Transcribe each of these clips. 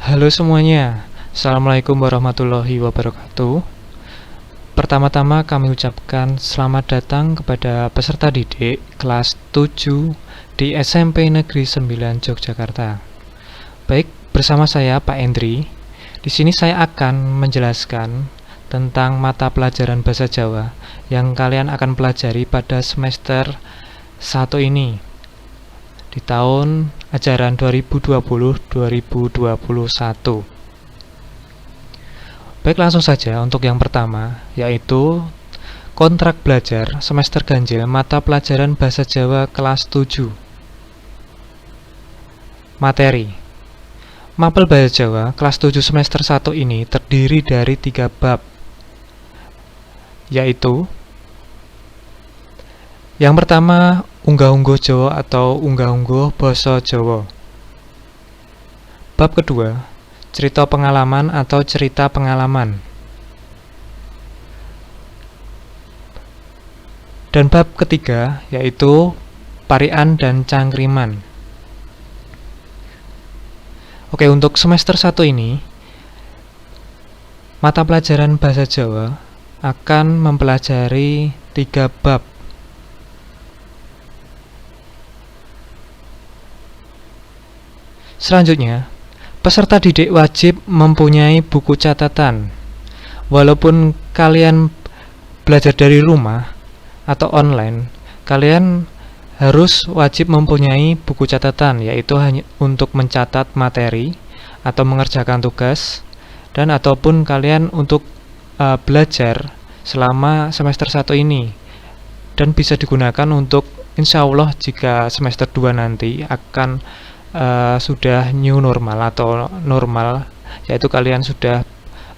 Halo semuanya, Assalamualaikum warahmatullahi wabarakatuh. Pertama-tama kami ucapkan selamat datang kepada peserta didik kelas 7 di SMP Negeri 9 Yogyakarta. Baik, bersama saya Pak Endri. Di sini saya akan menjelaskan tentang mata pelajaran Bahasa Jawa yang kalian akan pelajari pada semester 1 ini di tahun ajaran 2020-2021. Baik, langsung saja untuk yang pertama, yaitu kontrak belajar semester ganjil mata pelajaran Bahasa Jawa kelas 7. Materi. Mapel Bahasa Jawa kelas 7 semester 1 ini terdiri dari 3 bab, yaitu yang pertama, unggah-ungguh Jawa atau unggah-ungguh basa Jawa. Bab kedua, cerita pengalaman atau cerita pengalaman. Dan bab ketiga, yaitu parian dan cangkriman. Oke, untuk semester 1 ini, mata pelajaran Bahasa Jawa akan mempelajari 3 bab. Selanjutnya, peserta didik wajib mempunyai buku catatan. Walaupun kalian belajar dari rumah atau online, kalian harus wajib mempunyai buku catatan, yaitu hanya untuk mencatat materi atau mengerjakan tugas, dan ataupun kalian untuk belajar selama semester 1 ini, dan bisa digunakan untuk insya Allah jika semester 2 nanti akan sudah new normal atau normal, yaitu kalian sudah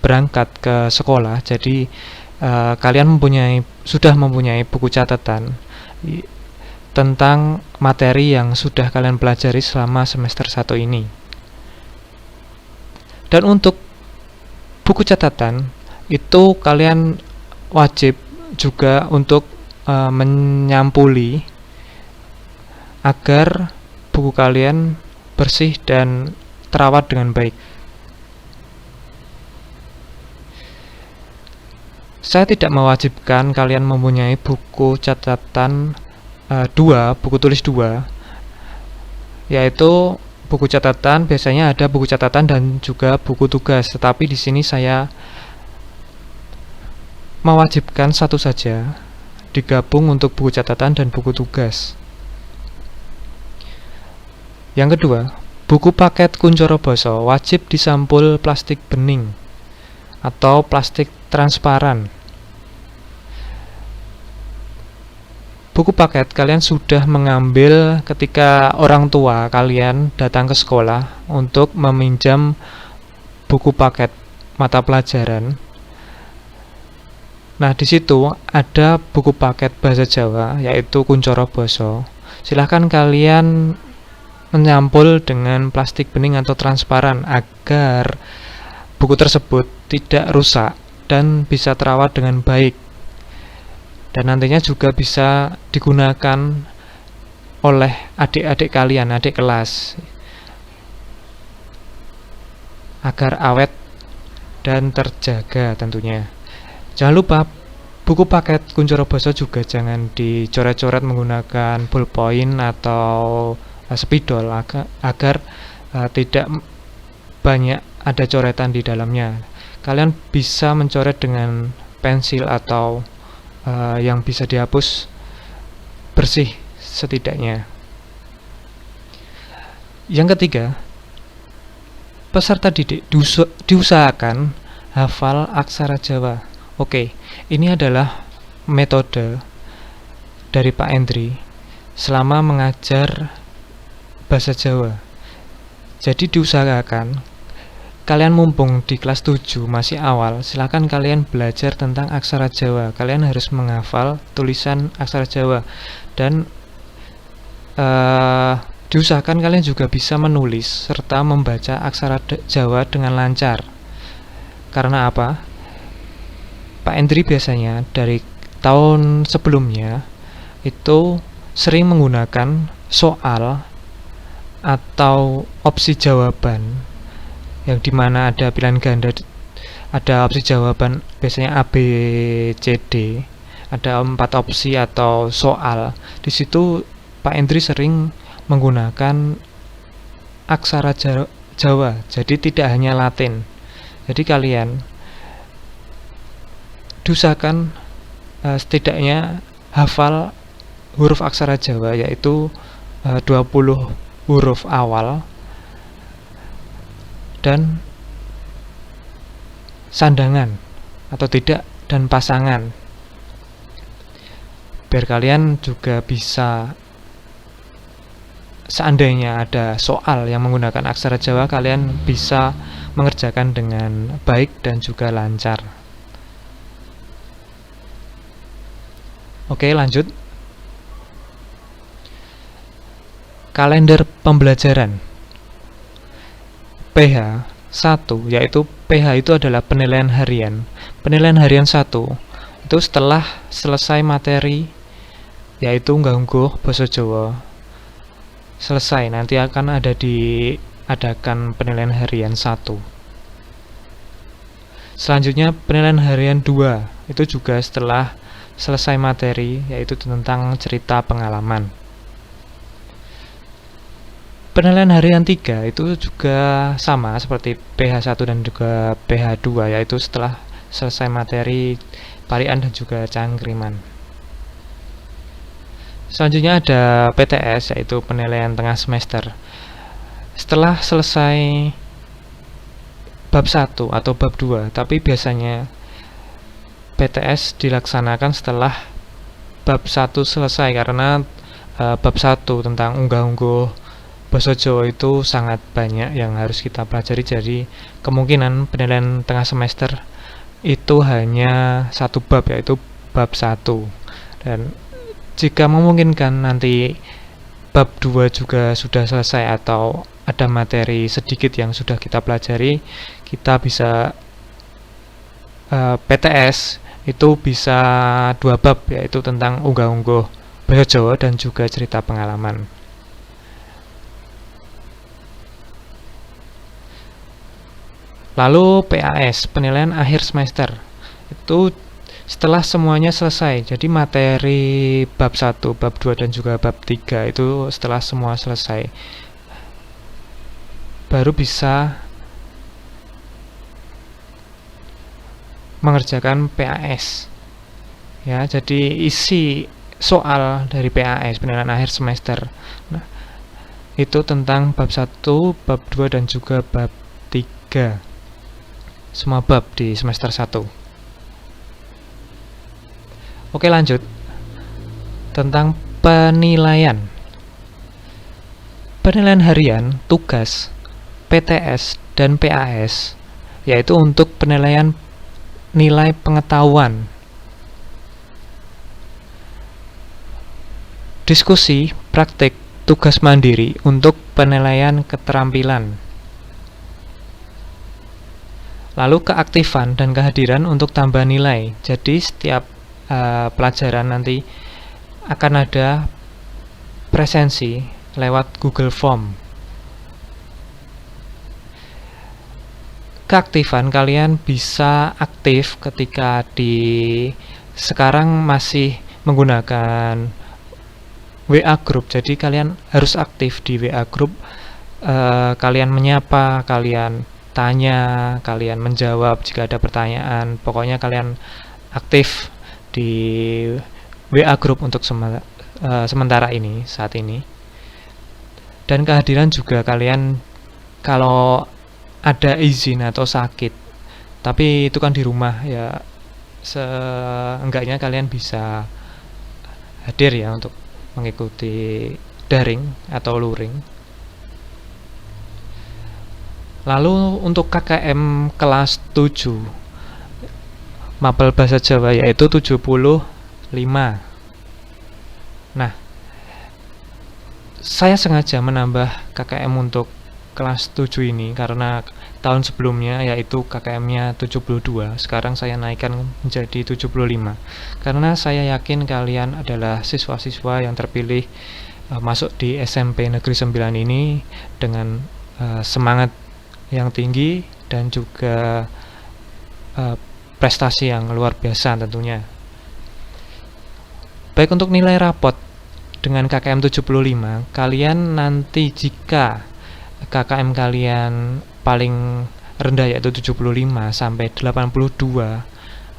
berangkat ke sekolah. Jadi kalian sudah mempunyai buku catatan tentang materi yang sudah kalian pelajari selama semester 1 ini. Dan untuk buku catatan itu kalian wajib juga untuk menyampuli agar buku kalian bersih dan terawat dengan baik. Saya tidak mewajibkan kalian mempunyai buku catatan 2, buku tulis 2, yaitu buku catatan biasanya ada buku catatan dan juga buku tugas, tetapi di sini saya mewajibkan satu saja digabung untuk buku catatan dan buku tugas. Yang kedua, buku paket Kuncoro Basa wajib disampul plastik bening atau plastik transparan. Buku paket kalian sudah mengambil ketika orang tua kalian datang ke sekolah untuk meminjam buku paket mata pelajaran. Nah, di situ ada buku paket Bahasa Jawa yaitu Kuncoro Basa. Silahkan kalian menyampul dengan plastik bening atau transparan agar buku tersebut tidak rusak dan bisa terawat dengan baik, dan nantinya juga bisa digunakan oleh adik-adik kalian, adik kelas, agar awet dan terjaga tentunya. Jangan lupa buku paket Kuncoro Basa juga jangan dicoret-coret menggunakan ballpoint atau spidol agar tidak banyak ada coretan di dalamnya. Kalian bisa mencoret dengan pensil atau yang bisa dihapus bersih setidaknya. Yang ketiga, peserta didik diusahakan hafal aksara Jawa. Oke, ini adalah metode dari Pak Endri selama mengajar Bahasa Jawa. Jadi diusahakan kalian mumpung di kelas 7 masih awal, silakan kalian belajar tentang aksara Jawa. Kalian harus menghafal tulisan aksara Jawa, dan diusahakan kalian juga bisa menulis serta membaca aksara Jawa dengan lancar. Karena apa? Pak Endri biasanya dari tahun sebelumnya itu sering menggunakan soal atau opsi jawaban yang dimana ada pilihan ganda, ada opsi jawaban biasanya A, B, C, D, ada 4 opsi atau soal. Di situ Pak Endri sering menggunakan aksara Jawa, jadi tidak hanya Latin. Jadi kalian diusahakan setidaknya hafal huruf aksara Jawa, yaitu 20 huruf awal dan sandangan atau tidak dan pasangan, biar kalian juga bisa, seandainya ada soal yang menggunakan aksara Jawa, kalian bisa mengerjakan dengan baik dan juga lancar. Oke, lanjut. Kalender pembelajaran PH 1, yaitu PH itu adalah penilaian harian. Penilaian harian 1 itu setelah selesai materi, yaitu unggah-ungguh basa Jawa selesai, nanti akan diadakan penilaian harian 1. Selanjutnya penilaian harian 2 itu juga setelah selesai materi, yaitu tentang cerita pengalaman. Penilaian harian 3 itu juga sama seperti PH1 dan juga PH2, yaitu setelah selesai materi parian dan juga cangkriman. Selanjutnya ada PTS, yaitu penilaian tengah semester. Setelah selesai bab 1 atau bab 2, tapi biasanya PTS dilaksanakan setelah bab 1 selesai, karena bab 1 tentang unggah-ungguh basa Jawa itu sangat banyak yang harus kita pelajari, jadi kemungkinan penilaian tengah semester itu hanya 1 bab, yaitu bab 1. Dan jika memungkinkan nanti bab 2 juga sudah selesai atau ada materi sedikit yang sudah kita pelajari, kita bisa PTS itu bisa 2 bab, yaitu tentang unggah-ungguh basa Jawa dan juga cerita pengalaman. Lalu PAS, penilaian akhir semester, itu setelah semuanya selesai. Jadi materi bab 1, bab 2 dan juga bab 3 itu setelah semua selesai, baru bisa mengerjakan PAS. Ya, jadi isi soal dari PAS, penilaian akhir semester, nah, itu tentang bab 1, bab 2 dan juga bab 3. Semua bab di semester 1. Oke, lanjut. Tentang penilaian. Penilaian harian, tugas, PTS, dan PAS, yaitu untuk penilaian nilai pengetahuan. Diskusi, praktik, tugas mandiri untuk penilaian keterampilan. Lalu keaktifan dan kehadiran untuk tambah nilai. Jadi setiap pelajaran nanti akan ada presensi lewat Google Form. Keaktifan, kalian bisa aktif ketika sekarang masih menggunakan WA Group. Jadi kalian harus aktif di WA Group. Kalian menyapa, kalian tanya, kalian menjawab jika ada pertanyaan. Pokoknya kalian aktif di WA Group untuk sementara ini, saat ini. Dan kehadiran juga, kalian kalau ada izin atau sakit, tapi itu kan di rumah ya, seenggaknya kalian bisa hadir ya untuk mengikuti daring atau luring. Lalu untuk KKM kelas 7 Mapel Bahasa Jawa, yaitu 75. Nah, saya sengaja menambah KKM untuk kelas 7 ini karena tahun sebelumnya yaitu KKM-nya 72, sekarang saya naikkan menjadi 75. Karena saya yakin kalian adalah siswa-siswa yang terpilih masuk di SMP Negeri 9 ini dengan semangat yang tinggi dan juga prestasi yang luar biasa tentunya. Baik, untuk nilai rapot dengan KKM 75, kalian nanti jika KKM kalian paling rendah yaitu 75 sampai 82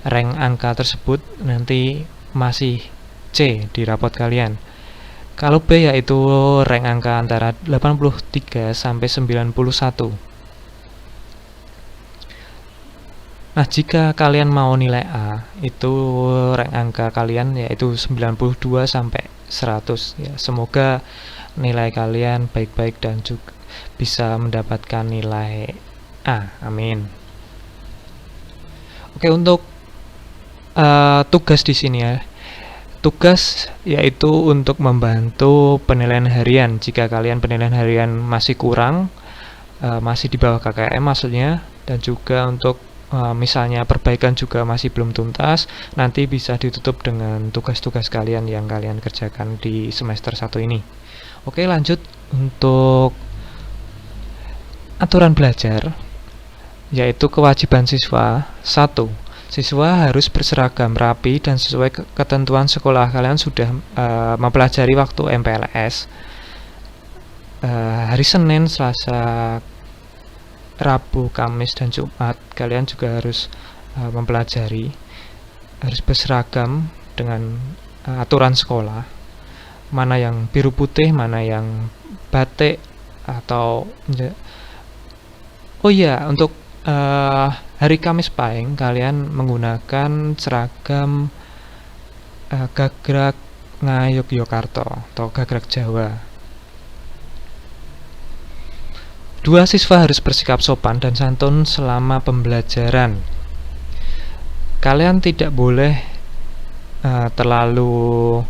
rank angka tersebut, nanti masih C di rapot kalian. Kalau B yaitu rank angka antara 83 sampai 91. Nah, jika kalian mau nilai A, itu rank angka kalian yaitu 92 sampai 100 ya. Semoga nilai kalian baik-baik dan juga bisa mendapatkan nilai A. Amin. Oke, untuk tugas di sini ya. Tugas yaitu untuk membantu penilaian harian. Jika kalian penilaian harian masih kurang, masih di bawah KKM maksudnya, dan juga untuk misalnya perbaikan juga masih belum tuntas, nanti bisa ditutup dengan tugas-tugas kalian yang kalian kerjakan di semester 1 ini. Oke, lanjut untuk aturan belajar, yaitu kewajiban siswa. 1. Siswa harus berseragam rapi dan sesuai ketentuan sekolah. Kalian sudah mempelajari waktu MPLS. Hari Senin, Selasa, Rabu, Kamis, dan Jumat kalian juga harus mempelajari, harus berseragam dengan aturan sekolah, mana yang biru putih, mana yang batik atau untuk hari Kamis Pahing kalian menggunakan seragam Gagrag Ngayogyakarta atau Gagrag Jawa. 2. Siswa harus bersikap sopan dan santun selama pembelajaran. Kalian tidak boleh terlalu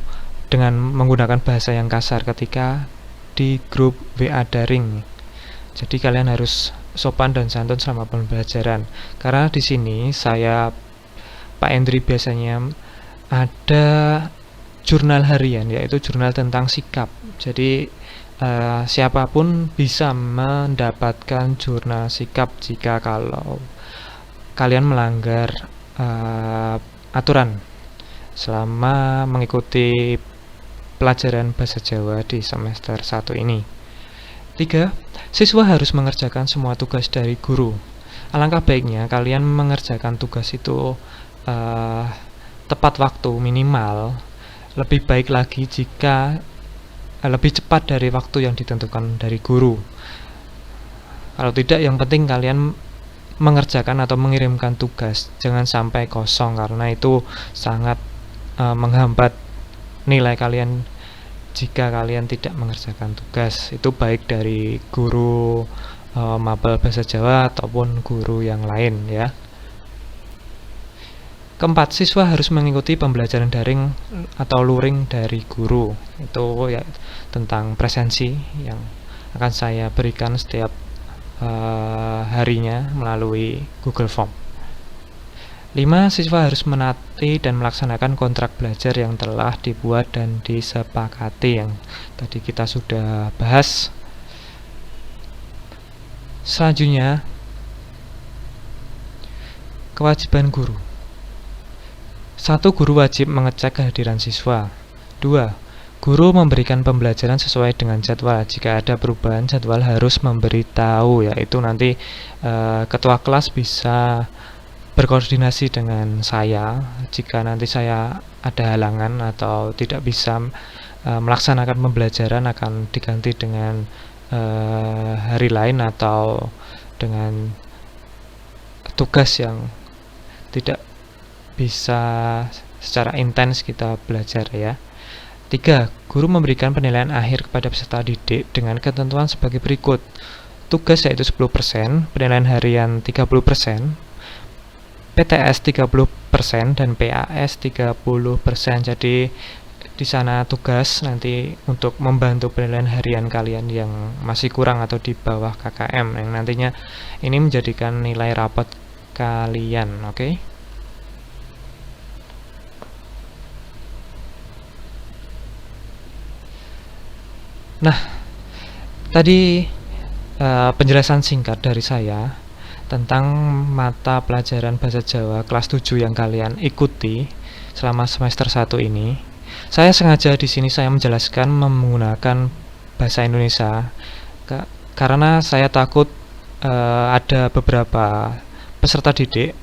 dengan menggunakan bahasa yang kasar ketika di grup WA daring. Jadi kalian harus sopan dan santun selama pembelajaran. Karena di sini saya, Pak Endri, biasanya ada jurnal harian, yaitu jurnal tentang sikap. Jadi siapapun bisa mendapatkan jurnal sikap jika kalau kalian melanggar aturan selama mengikuti pelajaran bahasa Jawa di semester 1 ini. 3. Siswa harus mengerjakan semua tugas dari guru. Alangkah baiknya kalian mengerjakan tugas itu tepat waktu minimal. Lebih baik lagi jika lebih cepat dari waktu yang ditentukan dari guru. Kalau tidak, yang penting kalian mengerjakan atau mengirimkan tugas, jangan sampai kosong, karena itu sangat menghambat nilai kalian jika kalian tidak mengerjakan tugas. Itu baik dari guru mapel bahasa Jawa ataupun guru yang lain ya. 4. Siswa harus mengikuti pembelajaran daring atau luring dari guru. Itu ya tentang presensi yang akan saya berikan setiap harinya melalui Google Form. 5. Siswa harus menaati dan melaksanakan kontrak belajar yang telah dibuat dan disepakati, yang tadi kita sudah bahas. Selanjutnya, kewajiban guru. 1. Guru wajib mengecek kehadiran siswa. 2. Guru memberikan pembelajaran sesuai dengan jadwal. Jika ada perubahan jadwal harus memberitahu, yaitu nanti ketua kelas bisa berkoordinasi dengan saya jika nanti saya ada halangan atau tidak bisa melaksanakan pembelajaran, akan diganti dengan hari lain atau dengan tugas yang tidak bisa secara intens kita belajar ya. 3. Guru memberikan penilaian akhir kepada peserta didik dengan ketentuan sebagai berikut. Tugas yaitu 10%, penilaian harian 30%, PTS 30%, dan PAS 30%. Jadi di sana tugas nanti untuk membantu penilaian harian kalian yang masih kurang atau di bawah KKM, yang nantinya ini menjadikan nilai rapot kalian. Oke? Nah, tadi penjelasan singkat dari saya tentang mata pelajaran bahasa Jawa kelas 7 yang kalian ikuti selama semester 1 ini. Saya sengaja di sini saya menjelaskan menggunakan bahasa Indonesia karena saya takut ada beberapa peserta didik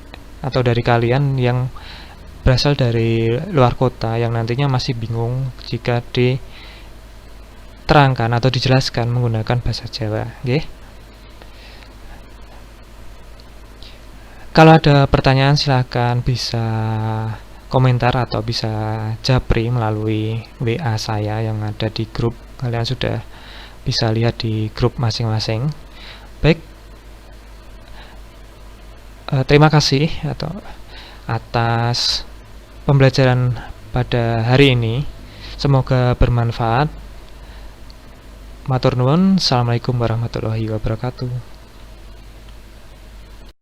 atau dari kalian yang berasal dari luar kota yang nantinya masih bingung jika diterangkan atau dijelaskan menggunakan bahasa Jawa. Okay? Kalau ada pertanyaan silahkan bisa komentar atau bisa japri melalui WA saya yang ada di grup. Kalian sudah bisa lihat di grup masing-masing. Baik, terima kasih atas pembelajaran pada hari ini. Semoga bermanfaat. Matur nuwun. Assalamualaikum warahmatullahi wabarakatuh.